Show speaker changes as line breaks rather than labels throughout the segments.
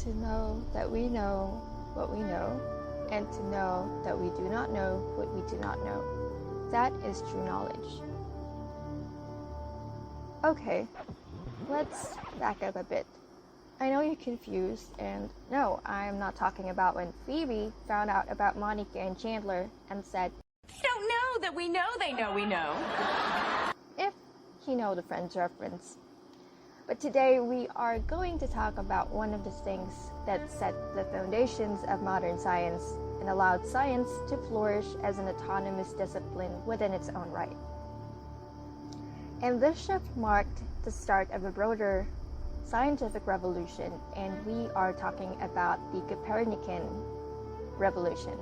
to know that we know what we know, and to know that we do not know what we do not know. That is true knowledge. Okay, let's back up a bit. I know you're confused, and no, I'm not talking about when Phoebe found out about Monica and Chandler and said,
"They don't know that we know they know we know."
If you know the Friends reference. But today we are going to talk about one of the things that set the foundations of modern science and allowed science to flourish as an autonomous discipline within its own right. And this shift marked the start of a broader scientific revolution, and we are talking about the Copernican revolution.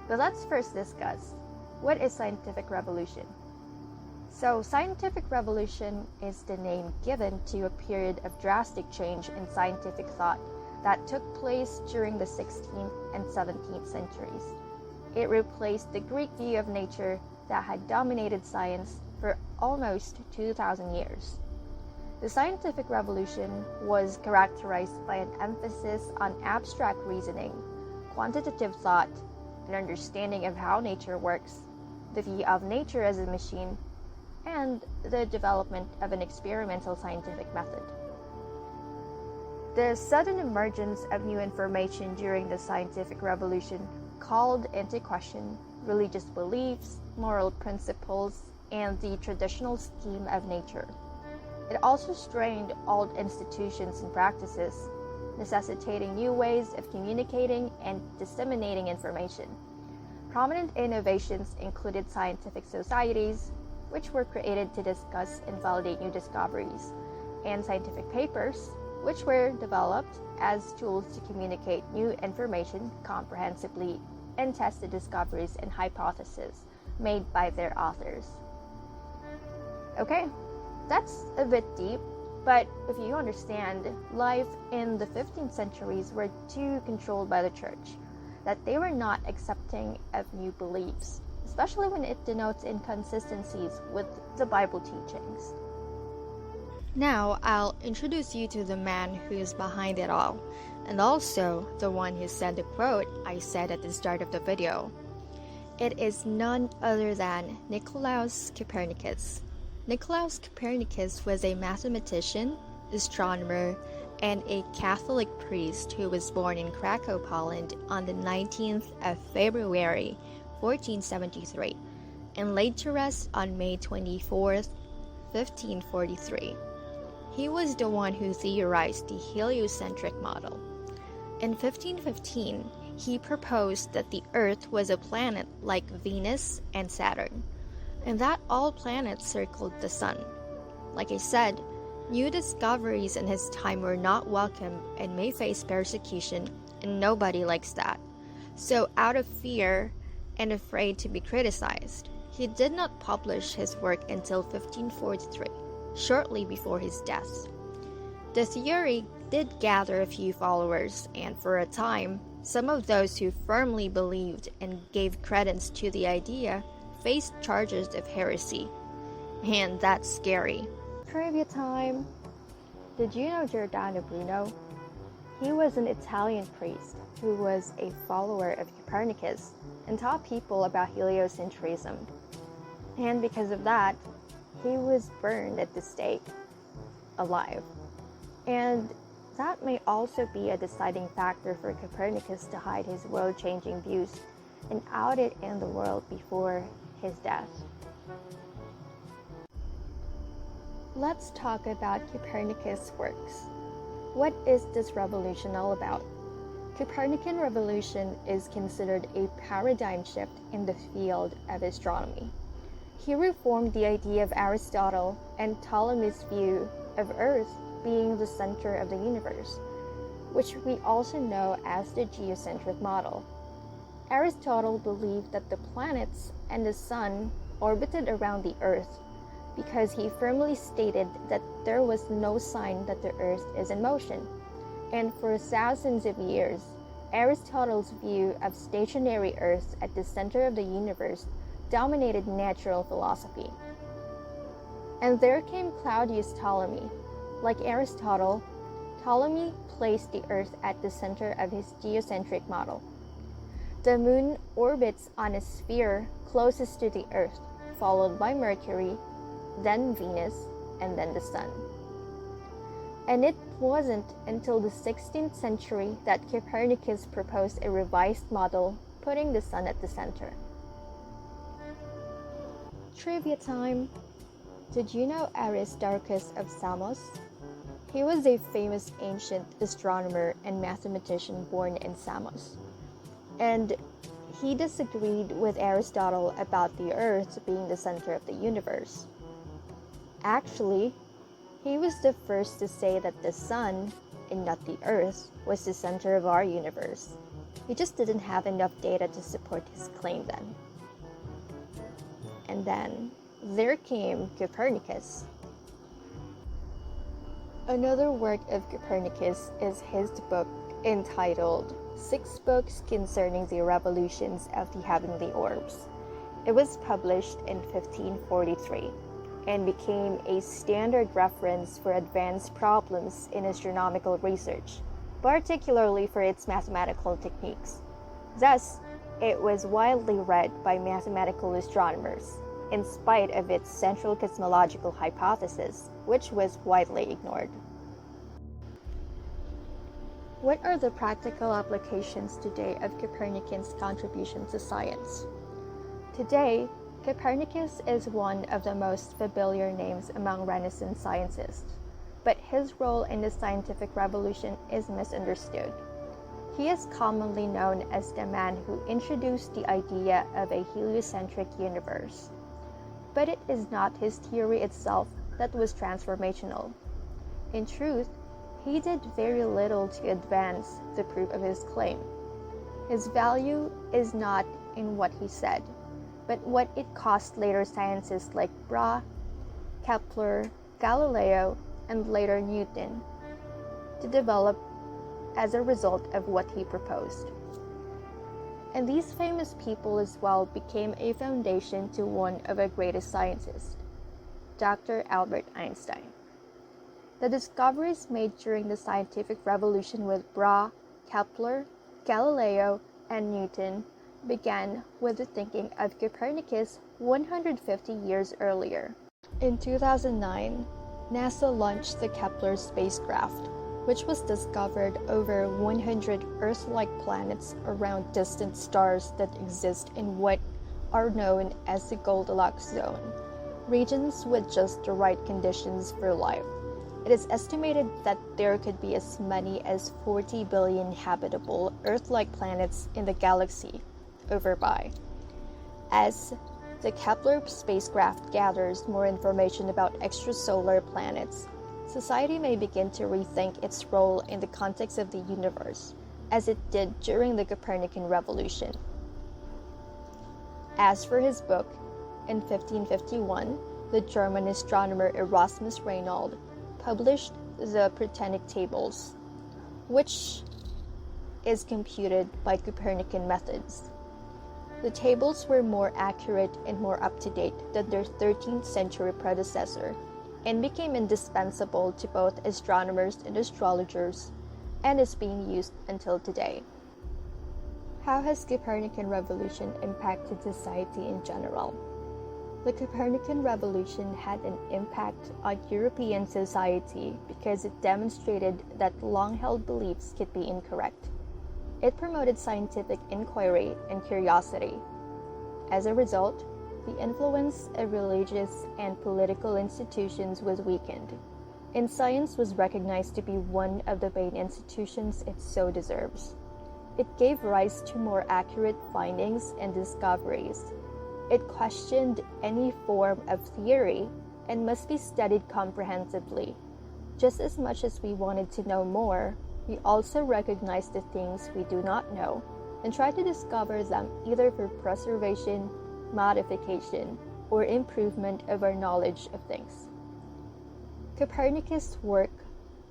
But let's first discuss, what is scientific revolution? So, scientific revolution is the name given to a period of drastic change in scientific thought that took place during the 16th and 17th centuries. It replaced the Greek view of nature that had dominated science for almost 2,000 years. The scientific revolution was characterized by an emphasis on abstract reasoning, quantitative thought, an understanding of how nature works, the view of nature as a machine, and the development of an experimental scientific method. The sudden emergence of new information during the scientific revolution called into question religious beliefs, moral principles, and the traditional scheme of nature. It also strained old institutions and practices, necessitating new ways of communicating and disseminating information. Prominent innovations included scientific societies, which were created to discuss and validate new discoveries, and scientific papers, which were developed as tools to communicate new information comprehensively and test the discoveries and hypotheses made by their authors. Okay, that's a bit deep, but if you understand, life in the 15th centuries were too controlled by the church that they were not accepting of new beliefs, especially when it denotes inconsistencies with the Bible teachings. Now, I'll introduce you to the man who's behind it all, and also the one who said the quote I said at the start of the video. It is none other than Nicolaus Copernicus. Nicolaus Copernicus was a mathematician, astronomer, and a Catholic priest who was born in Krakow, Poland on the 19th of February 1473, and laid to rest on May 24th, 1543. He was the one who theorized the heliocentric model. In 1515, he proposed that the Earth was a planet like Venus and Saturn, and that all planets circled the Sun. Like I said, new discoveries in his time were not welcome and may face persecution, and nobody likes that. So out of fear and afraid to be criticized, he did not publish his work until 1543, shortly before his death. The theory did gather a few followers, and for a time, some of those who firmly believed and gave credence to the idea faced charges of heresy. And that's scary. Trivia time! Did you know Giordano Bruno? He was an Italian priest who was a follower of Copernicus and taught people about heliocentrism. And because of that, he was burned at the stake, alive. And that may also be a deciding factor for Copernicus to hide his world-changing views and out it in the world before his death. Let's talk about Copernicus' works. What is this revolution all about? Copernican revolution is considered a paradigm shift in the field of astronomy. He reformed the idea of Aristotle and Ptolemy's view of Earth being the center of the universe, which we also know as the geocentric model. Aristotle believed that the planets and the sun orbited around the Earth because he firmly stated that there was no sign that the Earth is in motion. And for thousands of years, Aristotle's view of stationary Earth at the center of the universe dominated natural philosophy. And there came Claudius Ptolemy. Like Aristotle, Ptolemy placed the Earth at the center of his geocentric model. The Moon orbits on a sphere closest to the Earth, followed by Mercury, then Venus, and then the Sun. And it wasn't until the 16th century that Copernicus proposed a revised model, putting the Sun at the center. Trivia time! Did you know Aristarchus of Samos? He was a famous ancient astronomer and mathematician born in Samos. And he disagreed with Aristotle about the Earth being the center of the universe. Actually, he was the first to say that the Sun, and not the Earth, was the center of our universe. He just didn't have enough data to support his claim then. And then, there came Copernicus. Another work of Copernicus is his book entitled 6 Books Concerning the Revolutions of the Heavenly Orbs. It was published in 1543 and became a standard reference for advanced problems in astronomical research, particularly for its mathematical techniques. Thus, it was widely read by mathematical astronomers, in spite of its central cosmological hypothesis, which was widely ignored. What are the practical applications today of Copernican's contribution to science? Today, Copernicus is one of the most familiar names among Renaissance scientists, but his role in the scientific revolution is misunderstood. He is commonly known as the man who introduced the idea of a heliocentric universe. But it is not his theory itself that was transformational. In truth, he did very little to advance the proof of his claim. His value is not in what he said, but what it cost later scientists like Brahe, Kepler, Galileo, and later Newton to develop as a result of what he proposed. And these famous people as well became a foundation to one of our greatest scientists, Dr. Albert Einstein. The discoveries made during the scientific revolution with Brahe, Kepler, Galileo, and Newton began with the thinking of Copernicus 150 years earlier. In 2009, NASA launched the Kepler spacecraft, which was discovered over 100 Earth-like planets around distant stars that exist in what are known as the Goldilocks zone, regions with just the right conditions for life. It is estimated that there could be as many as 40 billion habitable Earth-like planets in the galaxy over by. As the Kepler spacecraft gathers more information about extrasolar planets, society may begin to rethink its role in the context of the universe, as it did during the Copernican revolution. As for his book, in 1551, the German astronomer Erasmus Reinhold published the Protenic tables, which is computed by Copernican methods. The tables were more accurate and more up-to-date than their 13th century predecessor, and became indispensable to both astronomers and astrologers, and is being used until today. How has Copernican revolution impacted society in general? The Copernican revolution had an impact on European society because it demonstrated that long-held beliefs could be incorrect. It promoted scientific inquiry and curiosity. As a result, the influence of religious and political institutions was weakened, and science was recognized to be one of the main institutions it so deserves. It gave rise to more accurate findings and discoveries. It questioned any form of theory and must be studied comprehensively. Just as much as we wanted to know more, we also recognized the things we do not know and try to discover them either for preservation, modification, or improvement of our knowledge of things. Copernicus' work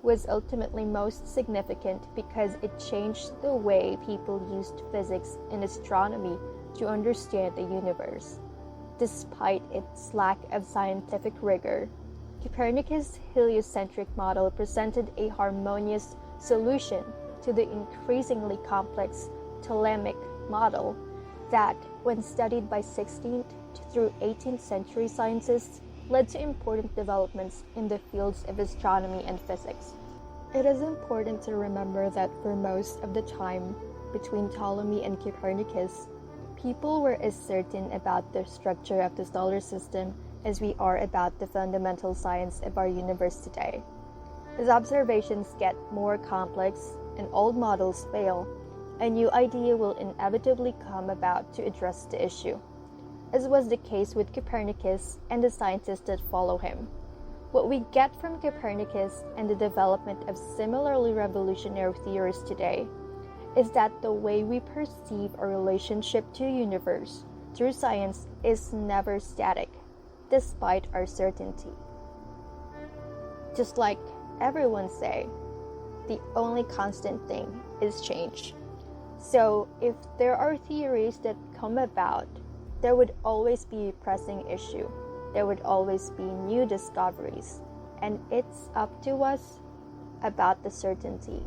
was ultimately most significant because it changed the way people used physics and astronomy to understand the universe. Despite its lack of scientific rigor, Copernicus' heliocentric model presented a harmonious solution to the increasingly complex Ptolemaic model that, when studied by 16th through 18th century scientists, led to important developments in the fields of astronomy and physics. It is important to remember that for most of the time between Ptolemy and Copernicus, people were as certain about the structure of the solar system as we are about the fundamental science of our universe today. As observations get more complex and old models fail, a new idea will inevitably come about to address the issue, as was the case with Copernicus and the scientists that follow him. What we get from Copernicus and the development of similarly revolutionary theories today is that the way we perceive our relationship to the universe through science is never static, despite our certainty. Just like everyone say, the only constant thing is change. So if there are theories that come about, there would always be a pressing issue. There would always be new discoveries. And it's up to us about the certainty.